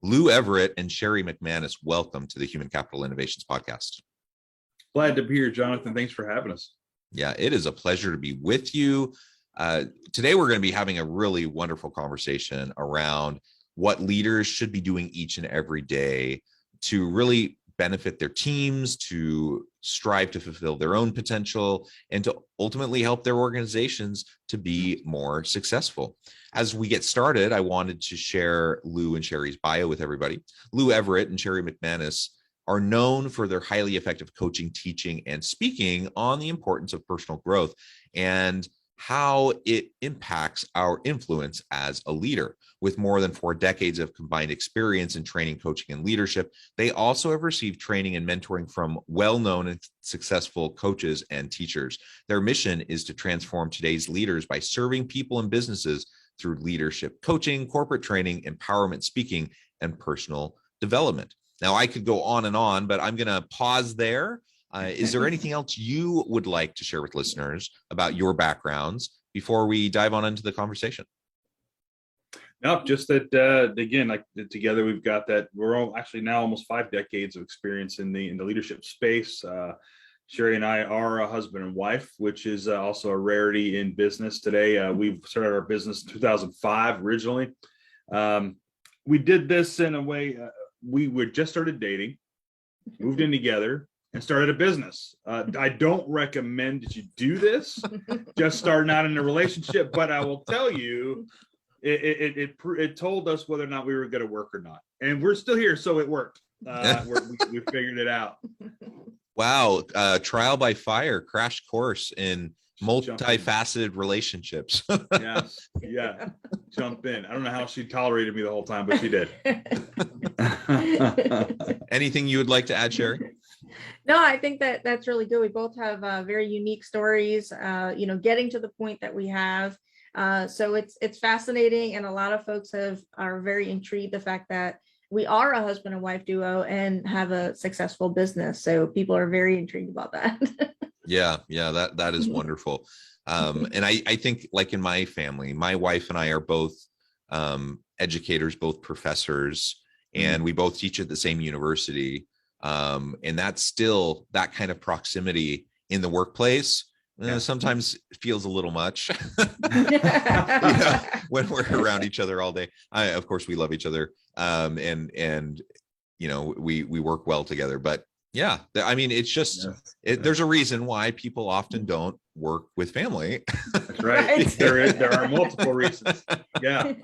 Lou Everett and Sherri McManus, welcome to the Human Capital Innovations Podcast. Glad to be here, Jonathan. Thanks for having us. Yeah, it is a pleasure to be with you. Today, we're going to be having a really wonderful conversation around what leaders should be doing each and every day to really benefit their teams, to strive to fulfill their own potential, and to ultimately help their organizations to be more successful. As we get started, I wanted to share Lou and Sherri's bio with everybody. Lou Everett and Sherri McManus are known for their highly effective coaching, teaching, and speaking on the importance of personal growth and how it impacts our influence as a leader. With more than 4 decades of combined experience in training, coaching, and leadership, they also have received training and mentoring from well-known and successful coaches and teachers. Their mission is to transform today's leaders by serving people and businesses through leadership coaching, corporate training, empowerment speaking, and personal development. Now, I could go on, but I'm going to pause there. Is there anything else you would like to share with listeners about your backgrounds before we dive on into the conversation? No, just that, again, like together we've got that. We're all actually now almost 5 decades of experience in the leadership space. Sherri and I are a husband and wife, which is also a rarity in business today. We've started our business in 2005 originally. We did this in a way, we would just started dating, moved in together, and started a business. I don't recommend that you do this just starting out in a relationship, but I will tell you, it told us whether or not we were going to work or not, and we're still here, so it worked. We figured it out. Wow, trial by fire, crash course in multifaceted relationships. Yes, yeah, jump in. I don't know how she tolerated me the whole time, but she did. Anything you would like to add, Sherri? No, I think that's really good. We both have very unique stories, getting to the point that we have. So it's fascinating. And a lot of folks are very intrigued the fact that we are a husband and wife duo and have a successful business. So people are very intrigued about that. Yeah, that is wonderful. And I think, like in my family, my wife and I are both educators, both professors, and we both teach at the same university. And that's still that kind of proximity in the workplace. Sometimes it feels a little much when we're around each other all day. Of course, we love each other, and we work well together. But yeah, I mean, it's just there's a reason why people often don't work with family. That's right. There are multiple reasons. Yeah.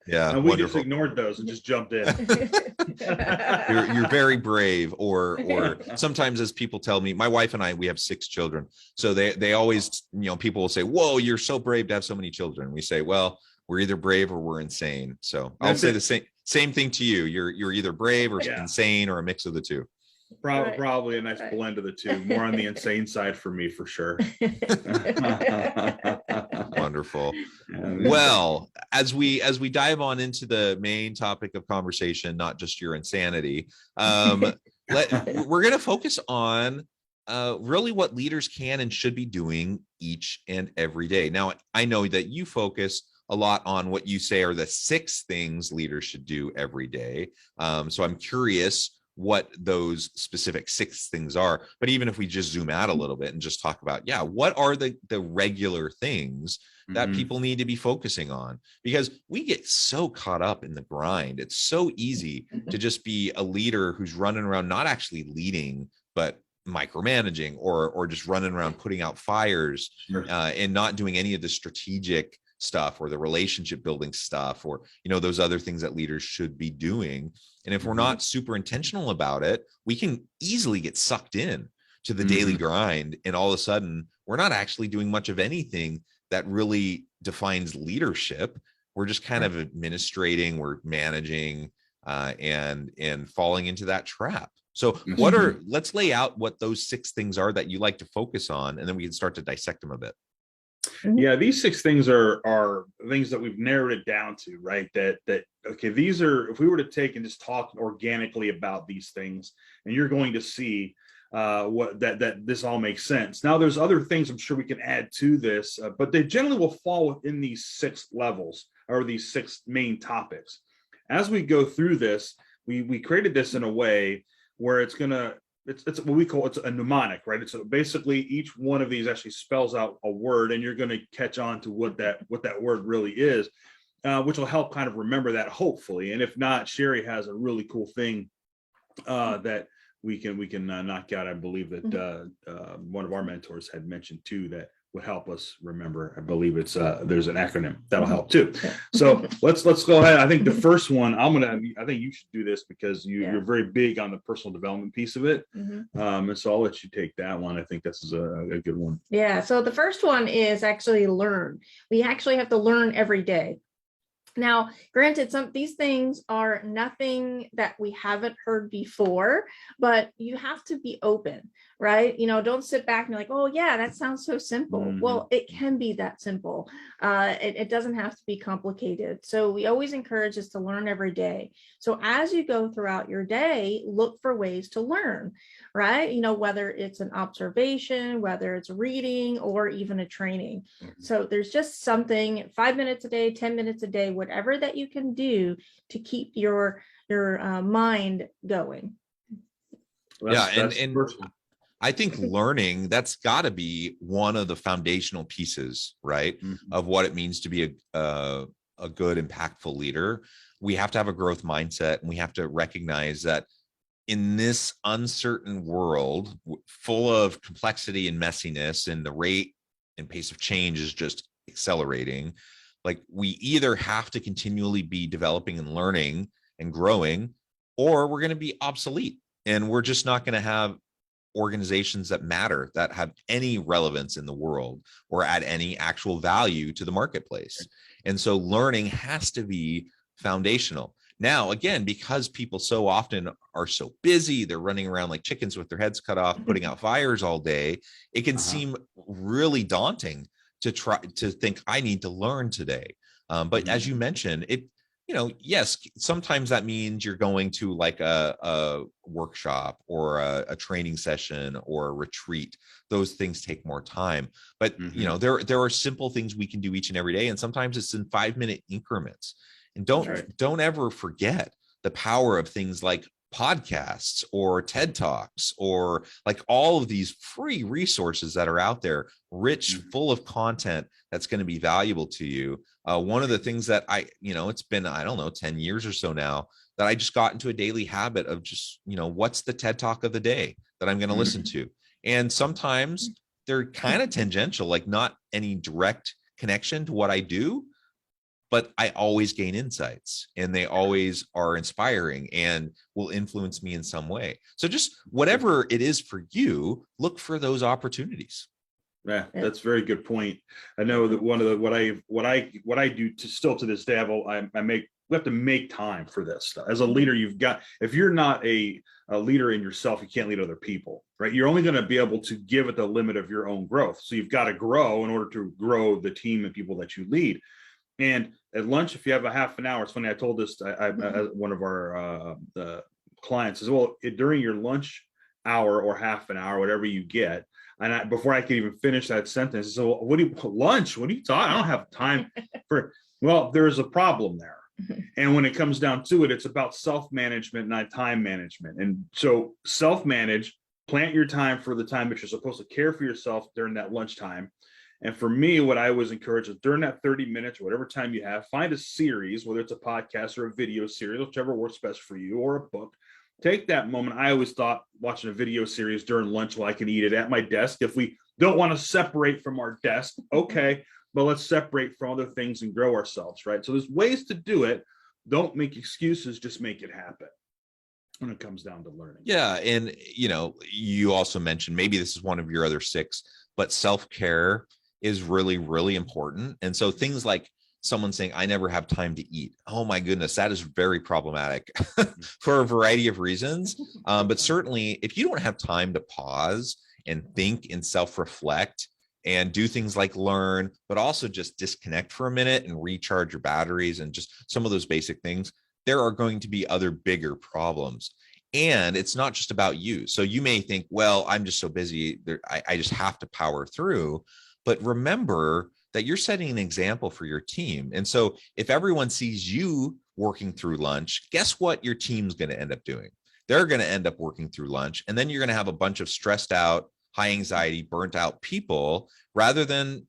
Yeah. And we just ignored those and just jumped in. You're very brave, or sometimes, as people tell me, my wife and I, we have 6 children. So they always, people will say, "Whoa, you're so brave to have so many children." We say, well, we're either brave or we're insane. So I'll say the same thing to you. You're either brave or insane, or a mix of the two. Probably a nice blend of the two. More on the insane side for me, for sure. Wonderful. Well, as we dive on into the main topic of conversation, not just your insanity, we're going to focus on really what leaders can and should be doing each and every day. Now, I know that you focus a lot on what you say are the 6 things leaders should do every day. So I'm curious what those specific 6 things are. But even if we just zoom out a little bit and just talk about, what are the regular things that people need to be focusing on? Because we get so caught up in the grind. It's so easy to just be a leader who's running around, not actually leading, but micromanaging, or just running around putting out fires, and not doing any of the strategic stuff or the relationship building stuff, or those other things that leaders should be doing. And if we're not super intentional about it, we can easily get sucked in to the daily grind, and all of a sudden we're not actually doing much of anything that really defines leadership. We're just kind of administrating, we're managing, and falling into that trap. So let's lay out what those 6 things are that you like to focus on, and then we can start to dissect them a bit. Yeah, these 6 things are things that we've narrowed it down to, right? That okay, these are, if we were to take and just talk organically about these things, and you're going to see what that this all makes sense. Now, there's other things I'm sure we can add to this, but they generally will fall within these 6 levels, or these 6 main topics. as we go through this, we created this in a way where it's what we call, it's a mnemonic, right? It's basically each one of these actually spells out a word, and you're going to catch on to what that word really is, which will help kind of remember that, hopefully. And if not, Sherri has a really cool thing that we can knock out. I believe that one of our mentors had mentioned too that would help us remember. I believe it's there's an acronym that'll help too. So let's go ahead. I think the first one, I think you should do this because you're very big on the personal development piece of it. And so I'll let you take that one. I think this is a good one. Yeah. So the first one is actually learn. We actually have to learn every day. Now, granted, these things are nothing that we haven't heard before, but you have to be open, right? Don't sit back and be like, oh yeah, that sounds so simple. Well, it can be that simple. It doesn't have to be complicated. So we always encourage us to learn every day. So as you go throughout your day, look for ways to learn, right? Whether it's an observation, whether it's reading, or even a training. So there's just something, 5 minutes a day, 10 minutes a day, whatever that you can do to keep your mind going. And I think learning, that's got to be one of the foundational pieces, right, of what it means to be a good, impactful leader. We have to have a growth mindset, and we have to recognize that in this uncertain world full of complexity and messiness, and the rate and pace of change is just accelerating, like we either have to continually be developing and learning and growing, or we're going to be obsolete, and we're just not going to have organizations that matter, that have any relevance in the world or add any actual value to the marketplace. And so learning has to be foundational. Now, again, because people so often are so busy, they're running around like chickens with their heads cut off, putting out fires all day, it can seem really daunting to try to think, I need to learn today. But as you mentioned, yes, sometimes that means you're going to like a workshop or a training session or a retreat. Those things take more time. But there are simple things we can do each and every day, and sometimes it's in 5-minute increments. And don't ever forget the power of things like podcasts or TED Talks, or like all of these free resources that are out there, rich, full of content that's going to be valuable to you. One of the things that it's been, 10 years or so now, that I just got into a daily habit of just, what's the TED Talk of the day that I'm going to listen to? And sometimes they're kind of tangential, like not any direct connection to what I do, but I always gain insights, and they always are inspiring and will influence me in some way. So just whatever it is for you, look for those opportunities. Yeah, that's a very good point. I know that one of the what I do still to this day, we have to make time for this stuff. As a leader, if you're not a leader in yourself, you can't lead other people, right? You're only going to be able to give at the limit of your own growth. So you've got to grow in order to grow the team and people that you lead. And at lunch, if you have a half an hour, it's funny, I told this, one of our clients as well, during your lunch hour or half an hour, whatever you get, and before I could even finish that sentence, so lunch? What are you talking? I don't have time for, well, there's a problem there. And when it comes down to it, it's about self-management, not time management. And so self-manage, plant your time for the time that you're supposed to care for yourself during that lunchtime. And for me, what I always encourage is during that 30 minutes, or whatever time you have, find a series, whether it's a podcast or a video series, whichever works best for you, or a book. Take that moment. I always thought watching a video series during lunch while I can eat it at my desk. If we don't want to separate from our desk, okay, but let's separate from other things and grow ourselves, right? So there's ways to do it. Don't make excuses, just make it happen when it comes down to learning. Yeah. And, you also mentioned, maybe this is one of your other 6, but self-care is really, really important. And so things like someone saying, I never have time to eat. Oh my goodness, that is very problematic for a variety of reasons. But certainly if you don't have time to pause and think and self-reflect and do things like learn, but also just disconnect for a minute and recharge your batteries and just some of those basic things, there are going to be other bigger problems. And it's not just about you. So you may think, well, I'm just so busy, I just have to power through. But remember that you're setting an example for your team. And so if everyone sees you working through lunch, guess what your team's going to end up doing? They're going to end up working through lunch. And then you're going to have a bunch of stressed out, high anxiety, burnt out people rather than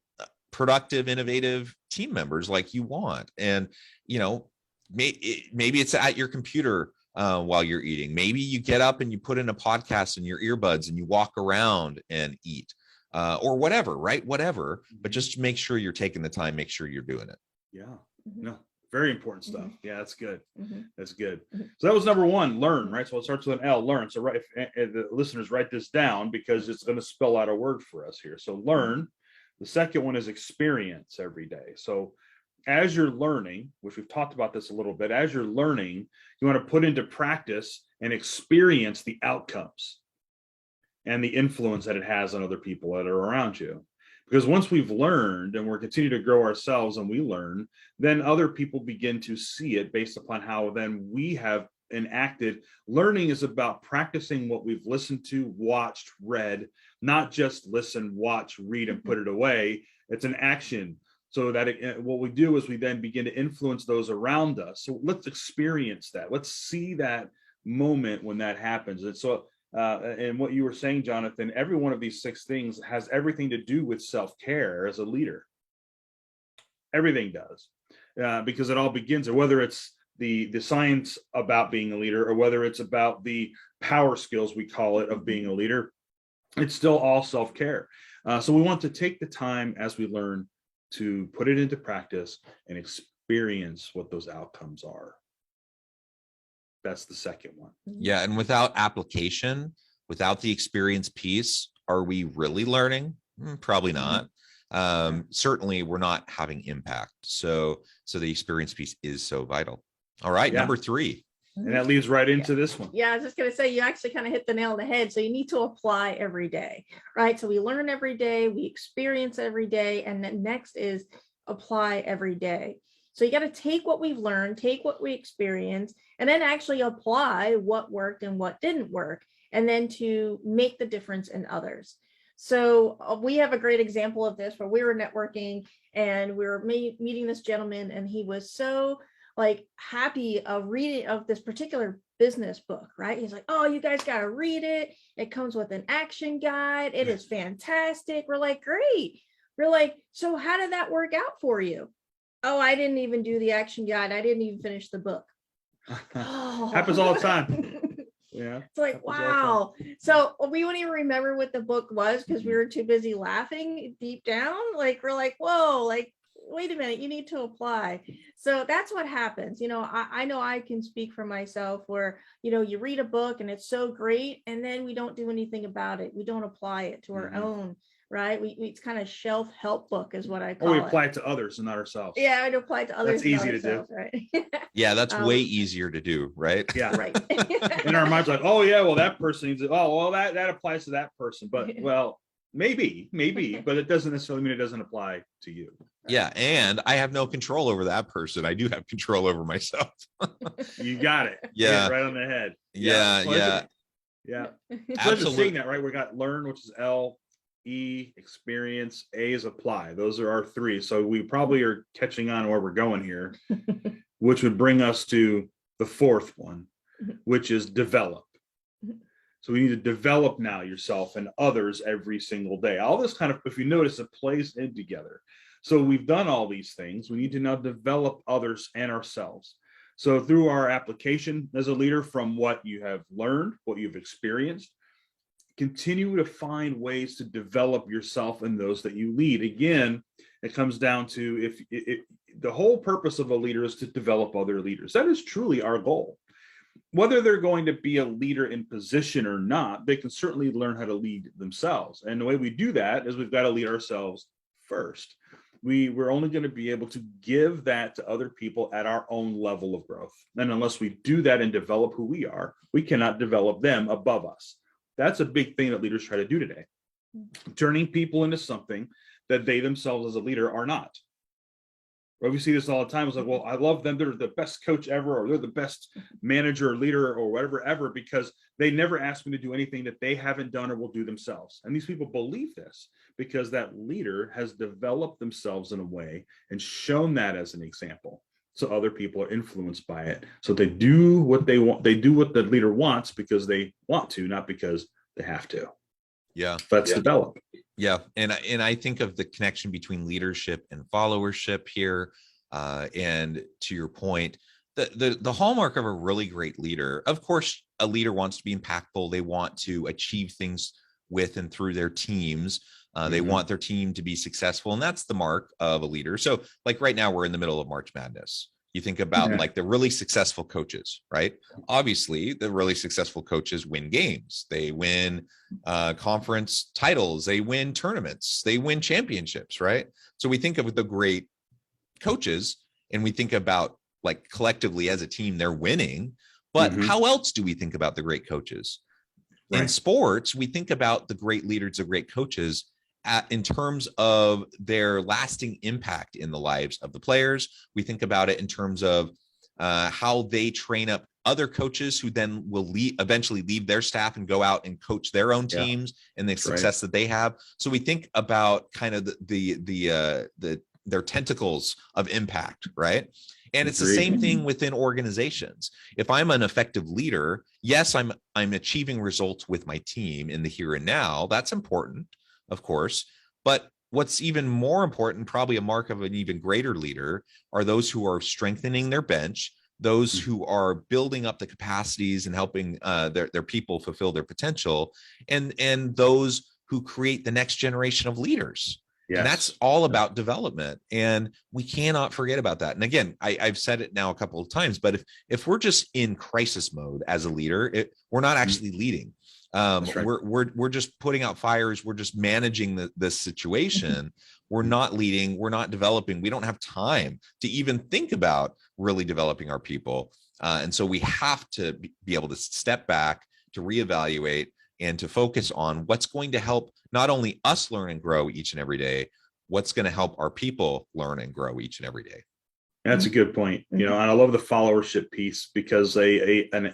productive, innovative team members like you want. And, maybe it's at your computer while you're eating. Maybe you get up and you put in a podcast in your earbuds and you walk around and eat or whatever, right? Whatever. But just make sure you're taking the time, make sure you're doing it. Yeah. No, very important stuff. Yeah, that's good. Mm-hmm. That's good. So that was number one, learn, right? So it starts with an L, learn. So if the listeners write this down because it's going to spell out a word for us here. So learn. The second one is experience every day. So as you're learning, which we've talked about this a little bit, as you're learning, you want to put into practice and experience the outcomes and the influence that it has on other people that are around you. Because once we've learned and we're continuing to grow ourselves and we learn, then other people begin to see it based upon how then we have enacted. Learning is about practicing what we've listened to, watched, read, not just listen, watch, read, and put it away. It's an action. So that what we do is we then begin to influence those around us. So let's experience that. Let's see that moment when that happens. And so, and what you were saying, Jonathan, every one of these 6 things has everything to do with self-care as a leader. Everything does, because it all begins, or whether it's the science about being a leader, or whether it's about the power skills, we call it, of being a leader, it's still all self-care. So we want to take the time as we learn to put it into practice and experience what those outcomes are. That's the second one. Yeah. And without application, without the experience piece, are we really learning? Probably not. Certainly we're not having impact. So the experience piece is so vital. All right. Yeah. Number 3. And that leads right into this one. Yeah, I was just going to say, you actually kind of hit the nail on the head. So you need to apply every day, right? So we learn every day, we experience every day, and then next is apply every day. So you got to take what we've learned, take what we experienced, and then actually apply what worked and what didn't work, and then to make the difference in others. So we have a great example of this where we were networking and we were meeting this gentleman, and he was so happy of reading of this particular business book, right? He's like, oh, you guys got to read it. It comes with an action guide. It is fantastic. We're like, great. We're like, so how did that work out for you? Oh, I didn't even do the action guide. I didn't even finish the book. Happens all the time. Yeah. It's like, wow. So we wouldn't even remember what the book was because we were too busy laughing deep down. We're like, whoa, wait a minute, you need to apply. So that's what happens. I know I can speak for myself where, you read a book and it's so great, and then we don't do anything about it. We don't apply it to our own, right? It's kind of shelf help book is what I call it. Or we apply it to others and not ourselves. Yeah, I'd apply it to others. That's easy to do. Right? Yeah, that's way easier to do, right? Yeah. Right. In our minds, oh yeah, well that person needs it. Oh, well that applies to that person. But well, maybe, but it doesn't necessarily mean it doesn't apply to you. Yeah. And I have no control over that person. I do have control over myself. You got it. Yeah. Right on the head. Yeah. Absolutely. Seeing that, right? We got learn, which is L, E, experience, A is apply. Those are our 3. So we probably are catching on where we're going here, which would bring us to the 4th one, which is develop. So we need to develop now yourself and others every single day. All this kind of, if you notice, it plays in together. So we've done all these things. We need to now develop others and ourselves. So through our application as a leader, from what you have learned, what you've experienced, continue to find ways to develop yourself and those that you lead. Again, it comes down to if the whole purpose of a leader is to develop other leaders. That is truly our goal. Whether they're going to be a leader in position or not, they can certainly learn how to lead themselves. And the way we do that is we've got to lead ourselves first. We're only going to be able to give that to other people at our own level of growth. And unless we do that and develop who we are, we cannot develop them above us. That's a big thing that leaders try to do today. Turning people into something that they themselves as a leader are not. Well, we see this all the time. It's like, well, I love them. They're the best coach ever, or they're the best manager or leader or whatever ever, because they never ask me to do anything that they haven't done or will do themselves. And these people believe this because that leader has developed themselves in a way and shown that as an example. So other people are influenced by it. So they do what they want. They do what the leader wants because they want to, not because they have to. Yeah. Let's develop. Yeah. And I think of the connection between leadership and followership here. And to your point, the hallmark of a really great leader, of course, a leader wants to be impactful. They want to achieve things with and through their teams. They want their team to be successful. And that's the mark of a leader. So like right now, we're in the middle of March Madness. You think about like the really successful coaches, right? Obviously, the really successful coaches win games. They win conference titles. They win tournaments. They win championships, right? So we think of the great coaches and we think about like collectively as a team, they're winning. But how else do we think about the great coaches? In sports, we think about the great leaders, the great coaches in terms of their lasting impact in the lives of the players. We think about it in terms of how they train up other coaches who then will eventually leave their staff and go out and coach their own teams and the success that they have. So we think about kind of their tentacles of impact, right? And it's the same thing within organizations. If I'm an effective leader, yes, I'm achieving results with my team in the here and now. That's important, of course. But what's even more important, probably a mark of an even greater leader, are those who are strengthening their bench, those who are building up the capacities and helping their people fulfill their potential, and those who create the next generation of leaders. Yes. And that's all about development. And we cannot forget about that. And again, I've said it now a couple of times, but if we're just in crisis mode as a leader, we're not actually leading. We're just putting out fires. We're just managing the situation. We're not leading. We're not developing. We don't have time to even think about really developing our people. And so we have to be able to step back, to reevaluate, and to focus on what's going to help not only us learn and grow each and every day, what's going to help our people learn and grow each and every day. That's a good point. You know, and I love the followership piece because an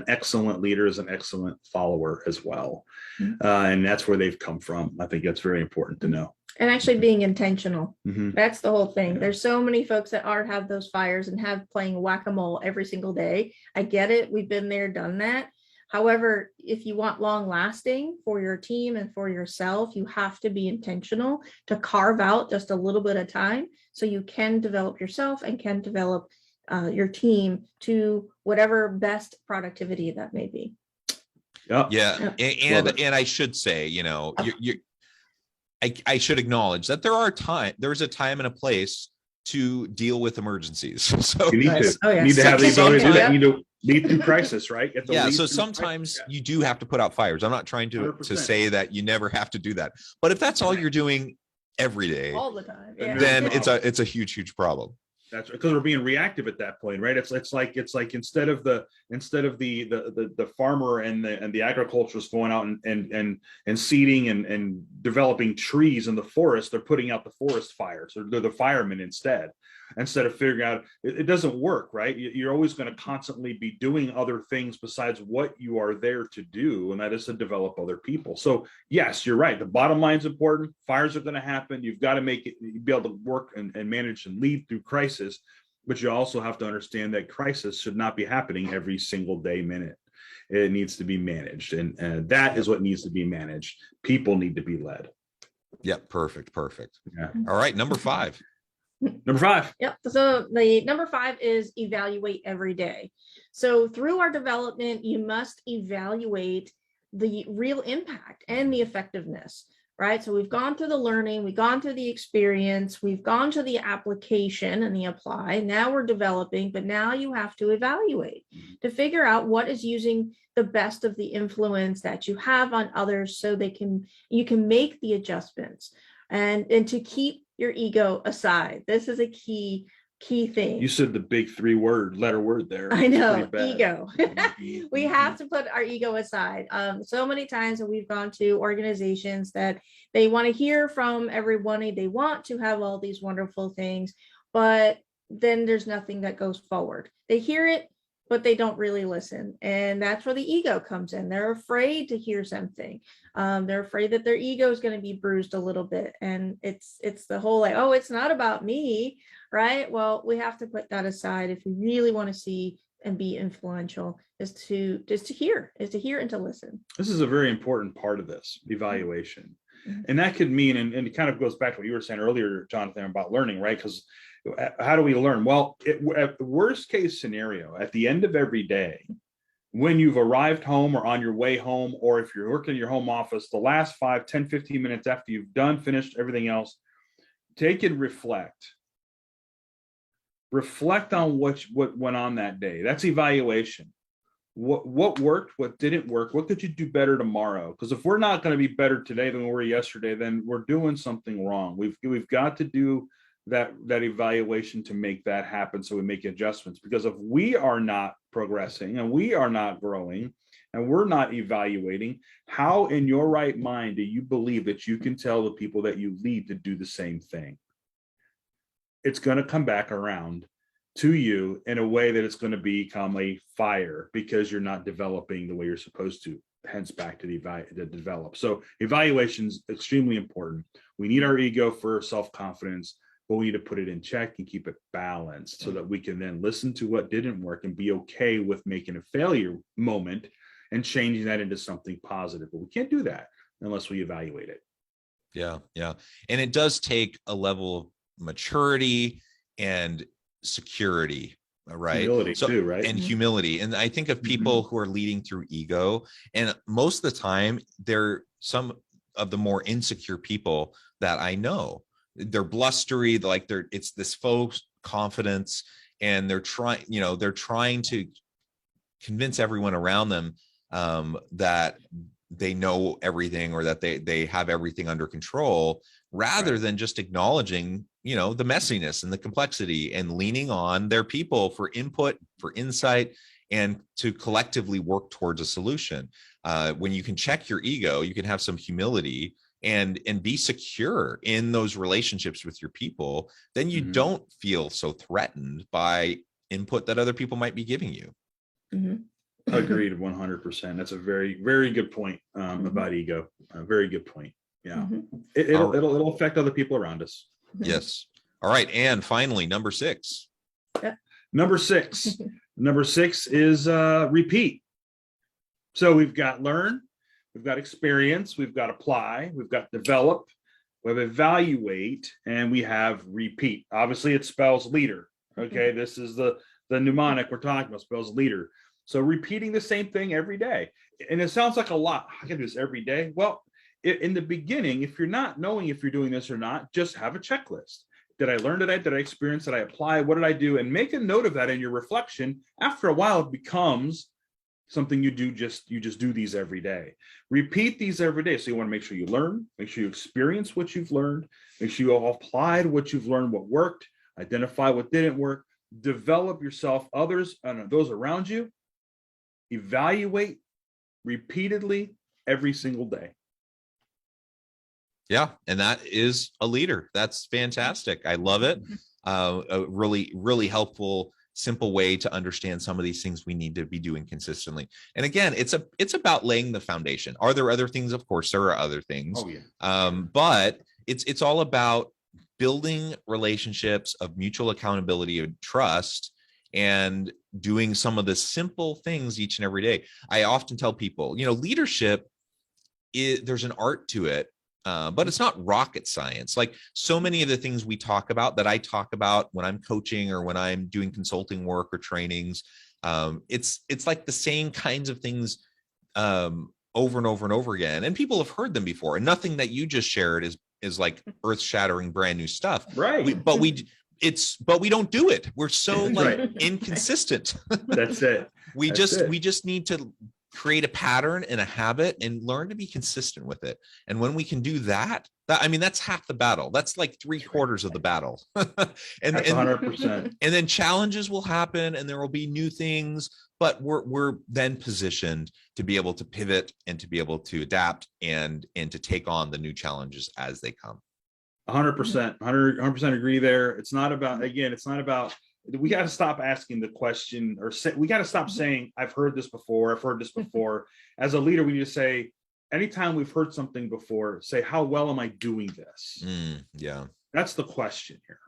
excellent leader is an excellent follower as well. And that's where they've come from. I think that's very important to know. And actually being intentional. That's the whole thing. There's so many folks that have those fires and have playing whack-a-mole every single day. I get it. We've been there, done that. However, if you want long lasting for your team and for yourself, you have to be intentional to carve out just a little bit of time so you can develop yourself and can develop your team to whatever best productivity that may be. Yeah. And I should say, you know, I should acknowledge that there's a time and a place to deal with emergencies. So you need to have the ability to do that. You need to lead through crisis, right? So sometimes you do have to put out fires. I'm not trying to say that you never have to do that, but if that's all you're doing every day, all the time, then it's a huge problem. That's right, because we're being reactive at that point, right? It's like instead of the farmer and the agriculturist going out and seeding and developing trees in the forest, they're putting out the forest fires, or they're the firemen instead of figuring out it doesn't work, right? You're always going to constantly be doing other things besides what you are there to do, and that is to develop other people. So yes, you're right. The bottom line is important. Fires are going to happen. You've got to be able to work and manage and lead through crisis, but you also have to understand that crisis should not be happening every single day, minute. It needs to be managed, and that is what needs to be managed. People need to be led. Yep. Perfect. Yeah. All right. Number 5. Number 5. Yep. So the number 5 is evaluate every day. So through our development, you must evaluate the real impact and the effectiveness, right? So we've gone through the learning, we've gone through the experience, we've gone to the application and the apply. Now we're developing, but now you have to evaluate to figure out what is using the best of the influence that you have on others so you can make the adjustments and to keep your ego aside. This is a key thing. You said the big 3-letter word there. I know, ego. We have to put our ego aside. So many times when we've gone to organizations that they want to hear from everyone, they want to have all these wonderful things. but then there's nothing that goes forward. They hear it, but they don't really listen. And that's where the ego comes in. They're afraid to hear something. They're afraid that their ego is going to be bruised a little bit. And it's the whole like, oh, it's not about me, right? Well, we have to put that aside if we really want to see and be influential, is to hear and to listen. This is a very important part of this evaluation. Mhm. And that could mean, and it kind of goes back to what you were saying earlier, Jonathan, about learning, right? Because how do we learn? Well, at the worst case scenario, at the end of every day, when you've arrived home or on your way home, or if you're working in your home office, the last 5, 10, 15 minutes after you've finished everything else, take and reflect on what went on that day. That's evaluation. What worked, what didn't work, what could you do better tomorrow? Because if we're not going to be better today than we were yesterday, then we're doing something wrong. We've got to do that evaluation to make that happen, so we make adjustments. Because if we are not progressing and we are not growing and we're not evaluating, how in your right mind do you believe that you can tell the people that you lead to do the same thing? It's going to come back around to you in a way that it's going to become a fire, because you're not developing the way you're supposed to, hence back to the develop. So evaluation is extremely important. We need our ego for self-confidence, but we need to put it in check and keep it balanced so that we can then listen to what didn't work and be okay with making a failure moment and changing that into something positive. But we can't do that unless we evaluate it. Yeah. And it does take a level of maturity and security, right? Humility too, right? And humility. And I think of people who are leading through ego, and most of the time they're some of the more insecure people that I know. They're blustery, like it's this faux confidence, and they're trying to convince everyone around them that they know everything, or that they have everything under control, rather than just acknowledging, the messiness and the complexity, and leaning on their people for input, for insight, and to collectively work towards a solution. When you can check your ego, you can have some humility and be secure in those relationships with your people, then you don't feel so threatened by input that other people might be giving you. Agreed 100%. That's a very, very good point about ego. A very good point. Yeah. It'll affect other people around us. Yes. All right. And finally, number 6. Number six is repeat. So we've got learn, we've got experience, we've got apply, we've got develop, we have evaluate, and we have repeat. Obviously, it spells leader. Okay, this is the mnemonic we're talking about, spells leader. So repeating the same thing every day. And it sounds like a lot. I can do this every day. Well, in the beginning, if you're not knowing if you're doing this or not, just have a checklist. Did I learn today? Did I experience? Did I apply? What did I do? And make a note of that in your reflection. After a while, it becomes something you do. You just do these every day. Repeat these every day. So you want to make sure you learn, make sure you experience what you've learned, make sure you applied what you've learned, what worked, identify what didn't work, develop yourself, others, and those around you. Evaluate repeatedly every single day. Yeah. And that is a leader. That's fantastic. I love it. A really, really helpful, simple way to understand some of these things we need to be doing consistently. And again, it's about laying the foundation. Are there other things? Of course, there are other things. Oh, yeah. But it's all about building relationships of mutual accountability and trust, and doing some of the simple things each and every day. I often tell people, leadership there's an art to it. But it's not rocket science. Like so many of the things we talk about, that I talk about when I'm coaching or when I'm doing consulting work or trainings, it's like the same kinds of things over and over and over again. And people have heard them before. And nothing that you just shared is like earth-shattering brand new stuff. Right. But we don't do it. We're so inconsistent. That's it. We just need to create a pattern and a habit and learn to be consistent with it. And when we can do that's half the battle. That's like 3/4 of the battle. and 100%. And then challenges will happen, and there will be new things, but we're then positioned to be able to pivot and to be able to adapt and to take on the new challenges as they come. 100%, 100% agree there. It's not about, again, it's not about, we got to stop asking the question, or say, we got to stop saying, I've heard this before. I've heard this before. As a leader, we need to say, anytime we've heard something before, say, how well am I doing this? Yeah. That's the question here.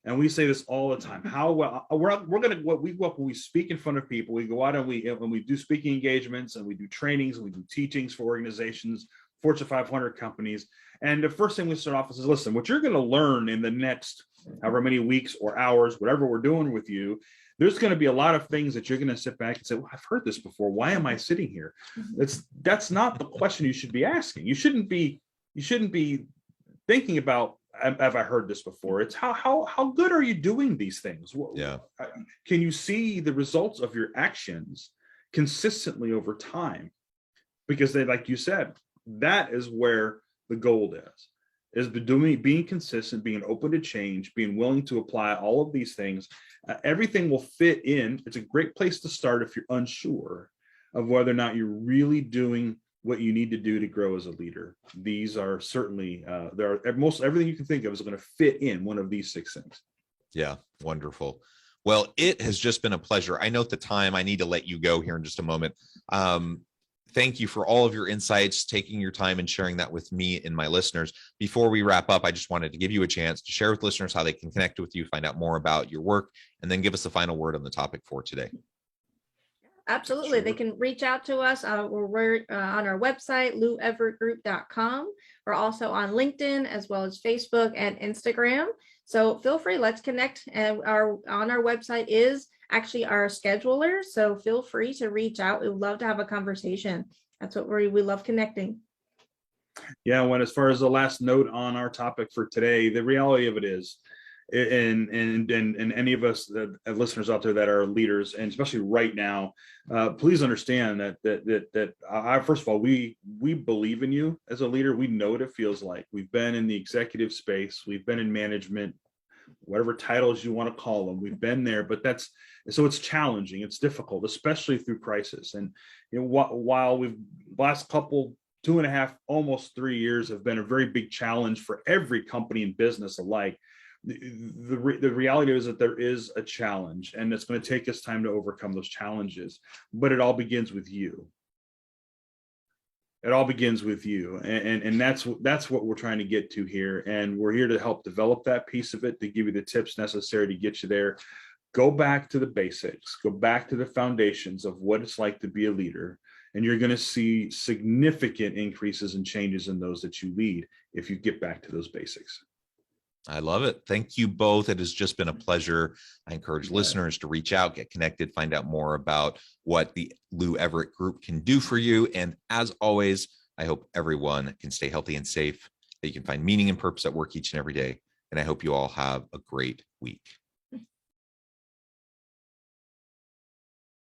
And we say this all the time. How well we're going to, when we speak in front of people, we go out and we do speaking engagements, and we do trainings, and we do teachings for organizations, Fortune 500 companies. And the first thing we start off with is, listen, what you're going to learn in the next however many weeks or hours, whatever we're doing with you, there's going to be a lot of things that you're going to sit back and say, well, I've heard this before. Why am I sitting here? That's not the question you should be asking. You shouldn't be thinking about, have I heard this before? It's how good are you doing these things? Yeah. Can you see the results of your actions consistently over time? Because they, like you said, that is where the gold is being consistent, being open to change, being willing to apply all of these things. Everything will fit in. It's a great place to start if you're unsure of whether or not you're really doing what you need to do to grow as a leader. These are certainly, everything you can think of is going to fit in one of these 6 things. Yeah, wonderful. Well, it has just been a pleasure. I note the time. I need to let you go here in just a moment. Thank you for all of your insights, taking your time and sharing that with me and my listeners. Before we wrap up, I just wanted to give you a chance to share with listeners how they can connect with you, find out more about your work, and then give us the final word on the topic for today. Absolutely. Sure. They can reach out to us. We're on our website, loueverettgroup.com. We're also on LinkedIn, as well as Facebook and Instagram. So feel free, let's connect. And on our website is actually our scheduler. So feel free to reach out. We would love to have a conversation. That's what we love, connecting. Yeah, when as far as the last note on our topic for today, the reality of it is, and any of us that listeners out there that are leaders, and especially right now, please understand that first of all, we believe in you as a leader. We know what it feels like. We've been in the executive space, we've been in management, whatever titles you want to call them, we've been there. But so it's challenging, it's difficult, especially through crisis. And while we've last couple 2.5, almost 3 years have been a very big challenge for every company and business alike. The reality is that there is a challenge, and it's going to take us time to overcome those challenges. But it all begins with you. It all begins with you, and that's what we're trying to get to here. And we're here to help develop that piece of it, to give you the tips necessary to get you there. Go back to the basics. Go back to the foundations of what it's like to be a leader. And you're going to see significant increases and changes in those that you lead if you get back to those basics. I love it. Thank you both. It has just been a pleasure. I encourage listeners to reach out, get connected, find out more about what the Lou Everett Group can do for you. And as always, I hope everyone can stay healthy and safe, that you can find meaning and purpose at work each and every day. And I hope you all have a great week.